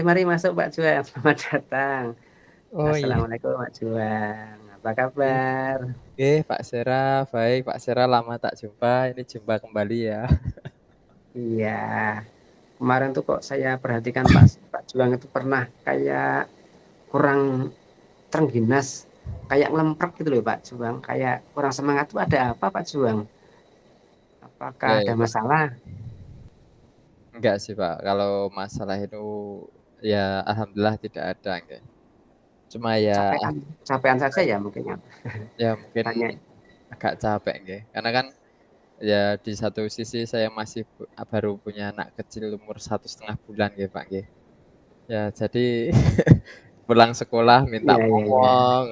Mari masuk Pak Juang, selamat datang. Oh iya, Assalamualaikum Pak Juang, apa oke. kabar? Oke, Pak Sera, baik Pak Sera lama tak jumpa, ini jumpa kembali ya. Iya, kemarin tuh kok saya perhatikan Pak Juang itu pernah kayak kurang terengginas, kayak ngelemprek gitu loh Pak Juang, kayak kurang semangat tuh ada apa Pak Juang? Apakah Ya, ada ya, Pak. masalah? Enggak sih Pak, kalau masalah itu ya alhamdulillah tidak ada enggak. Cuma ya Capean, capean saja ya mungkin ya. ya mungkin Tanya, agak capek enggak. Karena kan ya di satu sisi saya masih baru punya anak kecil umur 1,5 bulan ya Pak nggih. Ya jadi pulang sekolah minta iya iya iya, ngomong,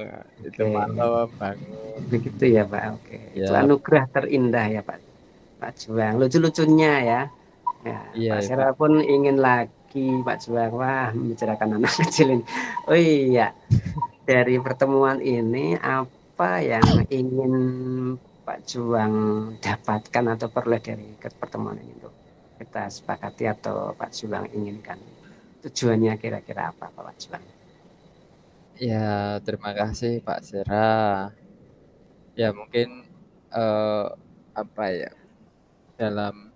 itu oke, malam bangun. begitu ya Pak. Oke, itu Ya, anugerah terindah ya Pak Juang. Lucu-lucunya ya. Ya, iya Pak ya Sera Pak. pun ingin lagi Pak Juang. Wah, membicarakan anak kecil ini. Oh iya, dari pertemuan ini apa yang ingin Pak Juang dapatkan atau peroleh dari pertemuan ini untuk kita sepakati atau Pak Juang inginkan? Tujuannya kira-kira apa Pak Juang? Ya, terima kasih Pak Sera. Ya mungkin eh, apa ya dalam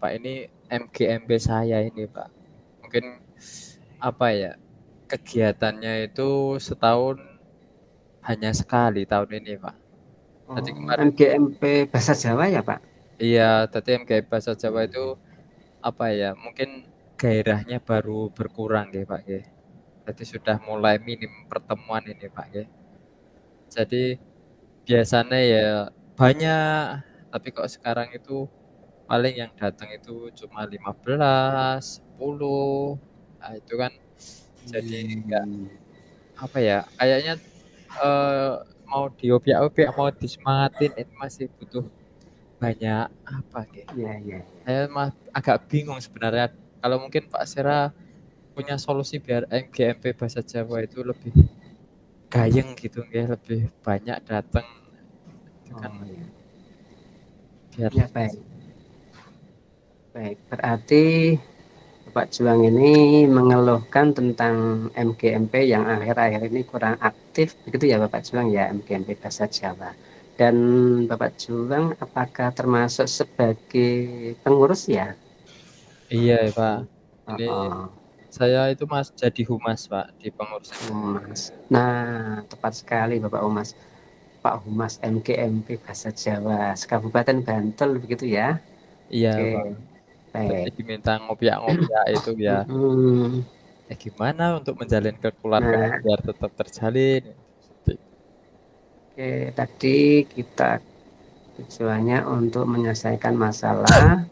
Pak ini MGMP saya ini Pak. Mungkin apa ya kegiatannya itu setahun hanya sekali tahun ini Pak. Jadi Oh, kemarin MGMP Bahasa Jawa ya Pak? iya, tadi MGM Bahasa Jawa itu apa ya mungkin gairahnya baru berkurang ya Pak ya. Jadi sudah mulai minim pertemuan ini Pak ya. Jadi biasanya ya banyak, tapi kok sekarang itu paling yang datang itu cuma 15, 10. Nah, itu kan jadi enggak Hmm, apa ya, kayaknya eee, mau diobyak-obyak, mau disemangatin ini masih butuh banyak apa nggih, ya ya. saya agak bingung sebenarnya. Kalau mungkin Pak Sera punya solusi biar MGMP Bahasa Jawa itu lebih gayeng gitu nggih, lebih banyak datang, itu kan Oh ya, biar ya baik. Baik, berarti Pak Juang ini mengeluhkan tentang MGMP yang akhir-akhir ini kurang aktif, begitu ya Bapak Juang ya, MGMP Bahasa Jawa. Dan Bapak Juang apakah termasuk sebagai pengurus ya? iya Pak, Oh, ini oh, saya itu jadi humas Pak di pengurus MGMP. Humas. Nah, tepat sekali Bapak Humas. Pak Humas MGMP Bahasa Jawa, Kabupaten Bantul begitu ya? Iya Oke, Pak, jadi baik. diminta ngopiak-ngopiak itu ya, Mm-mm. gimana untuk menjalin kekeluargaan Nah, biar tetap terjalin. oke, tadi kita tujuannya untuk menyelesaikan masalah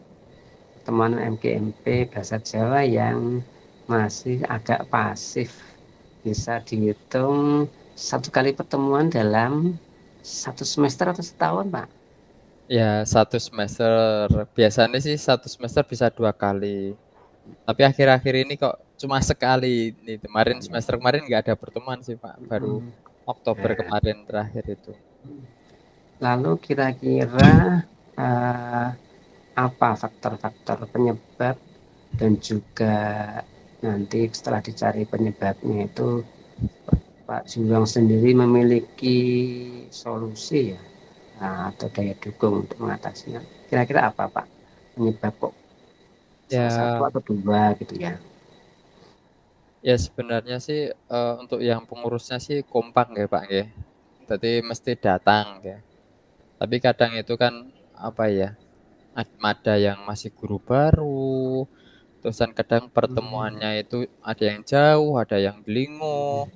teman MGMP Bahasa Jawa yang masih agak pasif. Bisa dihitung satu kali pertemuan dalam satu semester atau setahun, Pak. Ya satu semester, biasanya sih satu semester bisa 2 kali, tapi akhir-akhir ini kok cuma sekali nih, kemarin semester kemarin nggak ada pertemuan sih Pak, baru Hmm. Oktober Nah, kemarin terakhir itu. lalu kira-kira eh, apa faktor-faktor penyebab dan juga nanti setelah dicari penyebabnya itu Pak Juliang sendiri memiliki solusi ya, atau daya dukung untuk mengatasinya. Kira-kira apa Pak penyebab kok salah satu Ya atau dua gitu ya? ya sebenarnya sih, untuk yang pengurusnya sih kompak ya Pak ya, jadi mesti datang ya. Tapi kadang itu kan apa ya, ada yang masih guru baru, terusan kadang Hmm. pertemuannya itu ada yang jauh, ada yang Delingo,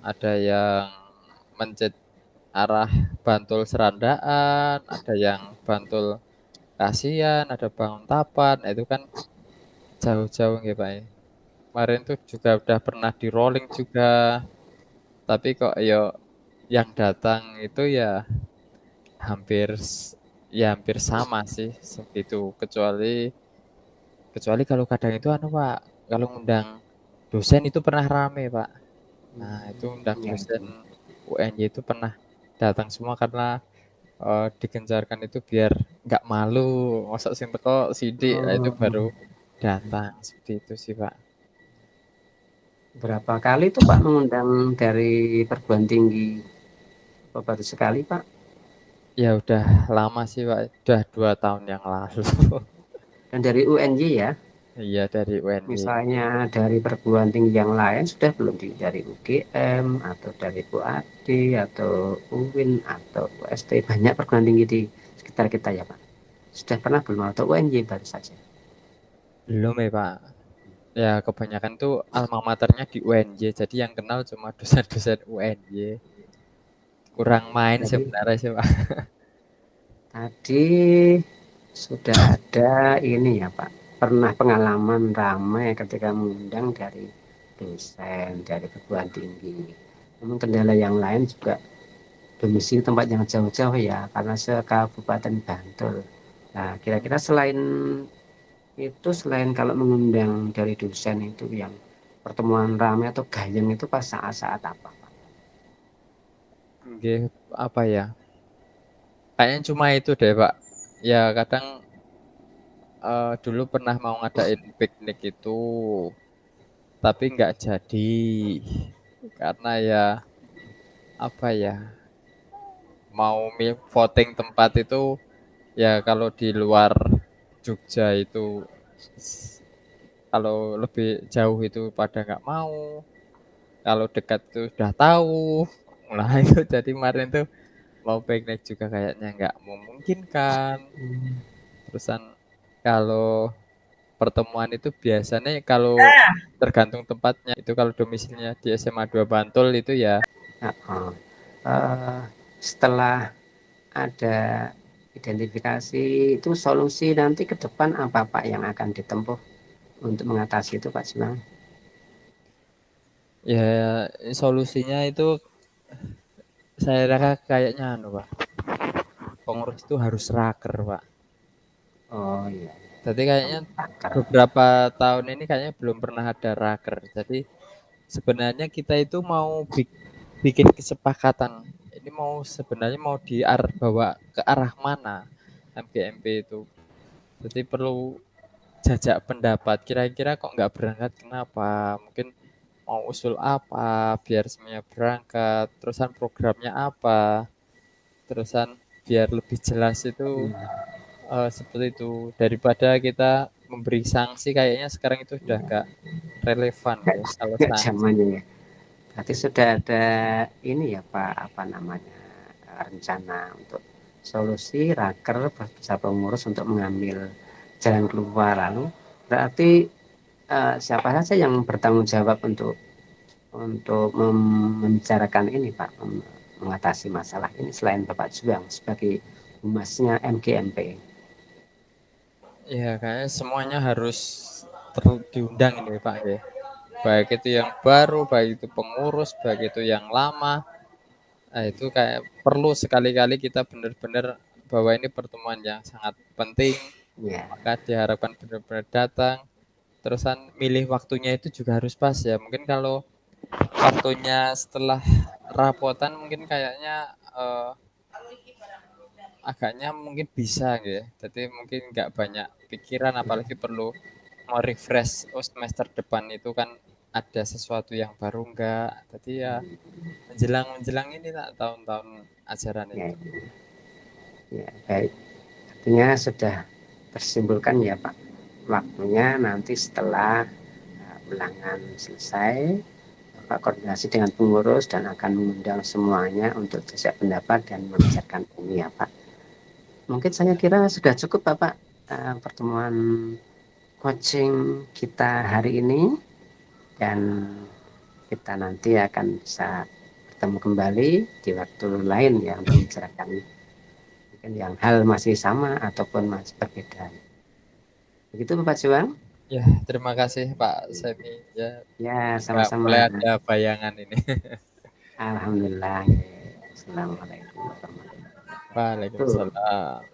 ada yang mencet arah Bantul Serandaan, ada yang Bantul Kasihan, ada Banguntapan, nah itu kan jauh-jauh nggih, Pak, ya. Kemarin tuh juga udah pernah di-rolling juga, tapi kok yang datang itu ya hampir hampir sama sih segitu, kecuali kecuali kalau kadang itu Pak, kalau ngundang dosen itu pernah rame, Pak. Nah, itu undang Ya, dosen UNY itu pernah datang semua karena, digencarkan itu biar nggak malu, masa sing teko sithik, nah itu oh, baru datang, seperti itu sih, Pak. Berapa kali tuh Pak mengundang dari perguruan tinggi? Apa baru sekali Pak? Ya udah lama sih, Pak, udah 2 tahun yang lalu. Dan dari UNY ya? Iya, dari UNY. Misalnya dari perguruan tinggi yang lain sudah belum dari UGM atau dari UAD atau UIN atau UST, banyak perguruan tinggi di sekitar kita ya Pak. Sudah pernah belum atau UNY baru saja? Belum ya, Pak. Ya kebanyakan tuh alma maternya di UNY, jadi yang kenal cuma dosen-dosen UNY. Kurang main Jadi sebenarnya sih, Pak. tadi sudah ada ini ya Pak, pernah pengalaman ramai ketika mengundang dari dosen, dari perguruan tinggi. Namun kendala yang lain juga domisili tempat yang jauh-jauh ya, karena se-Kabupaten Bantul. Nah, kira-kira selain itu, selain kalau mengundang dari dosen itu yang pertemuan ramai atau gayeng itu pas saat-saat apa, Pak? Nggih, apa ya, kayaknya cuma itu deh, Pak. Ya kadang, dulu pernah mau ngadain piknik itu, tapi nggak jadi. Karena ya, apa ya, mau voting tempat itu, ya kalau di luar Jogja itu, kalau lebih jauh itu pada nggak mau, kalau dekat itu udah tahu. Nah itu jadi kemarin tuh mau piknik juga kayaknya nggak memungkinkan. Terusan kalau pertemuan itu biasanya kalau tergantung tempatnya, itu kalau domisilinya di SMA 2 Bantul itu ya. Nah, setelah ada identifikasi itu, solusi nanti ke depan apa Pak yang akan ditempuh untuk mengatasi itu Pak Silang? Ya solusinya itu saya rasa kayaknya anu, Pak, pengurus itu harus raker, Pak. Oh iya, Jadi kayaknya akar. beberapa tahun ini kayaknya belum pernah ada raker. Jadi sebenarnya kita itu mau bikin kesepakatan. Ini mau sebenarnya mau bawa ke arah mana MGMP itu. Jadi perlu jajak pendapat. Kira-kira kok nggak berangkat kenapa? Mungkin mau usul apa biar semuanya berangkat. Terusan programnya apa. Terusan biar lebih jelas itu, Hmm. seperti itu. Daripada kita memberi sanksi, kayaknya sekarang itu udah gak relevan Nggak, ya kalau nggak sanksi. zamannya ya. Berarti sudah ada ini ya Pak, apa namanya, rencana untuk solusi raker bersama pengurus untuk mengambil jalan keluar. Lalu berarti siapa saja yang bertanggung jawab untuk membicarakan ini Pak, mengatasi masalah ini selain Bapak Juang sebagai humasnya MGMP? Ya kayaknya semuanya harus diundang ini Pak ya. Baik itu yang baru, baik itu pengurus, baik itu yang lama. Nah itu kayak perlu sekali-kali kita benar-benar bahwa ini pertemuan yang sangat penting, Ya, maka diharapkan benar-benar datang. Terusan milih waktunya itu juga harus pas ya. Mungkin kalau waktunya setelah rapotan mungkin kayaknya, agaknya mungkin bisa gitu ya. Jadi mungkin nggak banyak pikiran, apalagi perlu mau refresh, oh semester depan itu kan ada sesuatu yang baru enggak. Jadi ya menjelang ini lah tahun-tahun ajaran ya, itu. ya, baik. Artinya sudah tersimpulkan ya Pak, waktunya nanti setelah ulangan selesai, Bapak koordinasi dengan pengurus dan akan mengundang semuanya untuk jajak pendapat dan membicarakan ini ya Pak. Mungkin saya kira sudah cukup Bapak, pertemuan coaching kita hari ini, dan kita nanti akan bisa bertemu kembali di waktu lain ya untuk membicarakan mungkin yang hal masih sama ataupun masih berbeda. Begitu Bapak Juang? Ya, terima kasih Pak Semi. Ya, Ya, nggak sama-sama. mulai ada bayangan ini. Alhamdulillah. Assalamualaikum warahmatullahi wabarakatuh. Waalaikumsalam.